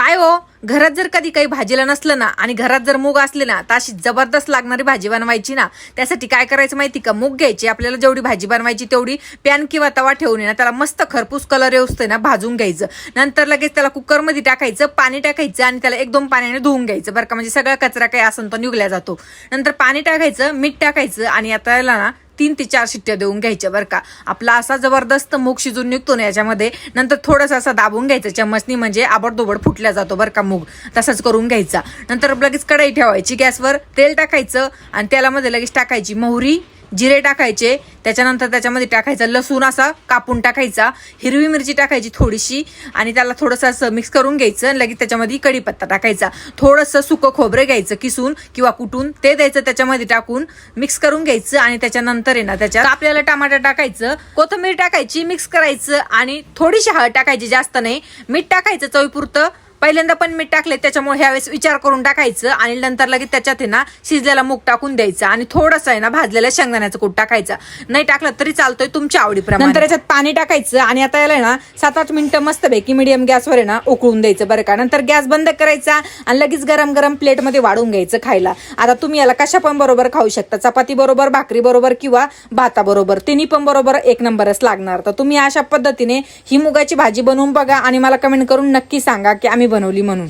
काय हो, घरात जर कधी काही भाजीला नसलं ना आणि घरात जर मूग असले ना तर अशी जबरदस्त लागणारी भाजी बनवायची ना. त्यासाठी काय करायचं माहिती का, मूग घ्यायची, आपल्याला जेवढी भाजी बनवायची तेवढी पॅन किंवा तवा ठेवून ना त्याला मस्त खरपूस कलर येऊसते ना भाजून घ्यायचं. नंतर लगेच त्याला कुकरमध्ये टाकायचं, पाणी टाकायचं आणि त्याला 1-2 पाण्याने धुवून घ्यायचं बरं का, म्हणजे सगळा कचरा काही असेल तो निघला जातो. नंतर पाणी टाकायचं, मीठ टाकायचं आणि आता याला ना 3 ते 4 शिट्ट्या देऊन घ्यायच्या बरं का. आपला असा जबरदस्त मूग शिजून निघतो ना याच्यामध्ये. नंतर थोडंसं असं दाबून घ्यायचं चम्मचनी, म्हणजे आबडधोबड फुटला जातो बरं का मूग. तसंच करून घ्यायचा. नंतर लगेच कढई ठेवायची गॅसवर, तेल टाकायचं आणि तेलामध्ये लगेच टाकायची मोहरी, जिरे टाकायचे. त्याच्यानंतर त्याच्यामध्ये टाकायचा लसूण असा कापून टाकायचा, हिरवी मिरची टाकायची थोडीशी आणि त्याला थोडंसं असं मिक्स करून घ्यायचं. लगेच त्याच्यामध्ये कढीपत्ता टाकायचा, थोडंसं सुकं खोबरं घ्यायचं किसून किंवा कुटून, ते द्यायचं त्याच्यामध्ये टाकून मिक्स करून घ्यायचं. आणि त्याच्यानंतर आहे ना त्याच्यात आपल्याला टमाटर टाकायचं, कोथिंबीर टाकायची, मिक्स करायचं आणि थोडीशी हळद टाकायची, जास्त नाही. मीठ टाकायचं चवीपुरतं. पहिल्यांदा पण मीठ टाकले त्याच्यामुळे ह्यावेळेस विचार करून टाकायचं. आणि नंतर लगेच त्याच्यात आहे ना शिजलेला मूग टाकून द्यायचा आणि थोडंसं आहे ना भाजलेलं शेंगदाण्याचं कूट टाकायचं. नाही टाकलं तरी चालतोय तुमच्या आवडीप्रमाणे. नंतर याच्यात पाणी टाकायचं आणि आता याला ना 7-8 मिनिटं मस्तपैकी मीडियम गॅसवर आहे ना उकळून द्यायचं बरं का. नंतर गॅस बंद करायचा आणि लगेच गरम गरम प्लेटमध्ये वाढून घ्यायचं खायला. आता तुम्ही याला कशा पण बरोबर खाऊ शकता, चपाती बरोबर, भाकरी बरोबर किंवा भाता बरोबर, तिन्ही पण बरोबर एक नंबरच लागणार. तर तुम्ही अशा पद्धतीने ही मुगाची भाजी बनवून बघा आणि मला कमेंट करून नक्की सांगा की आम्ही बनवली म्हणून.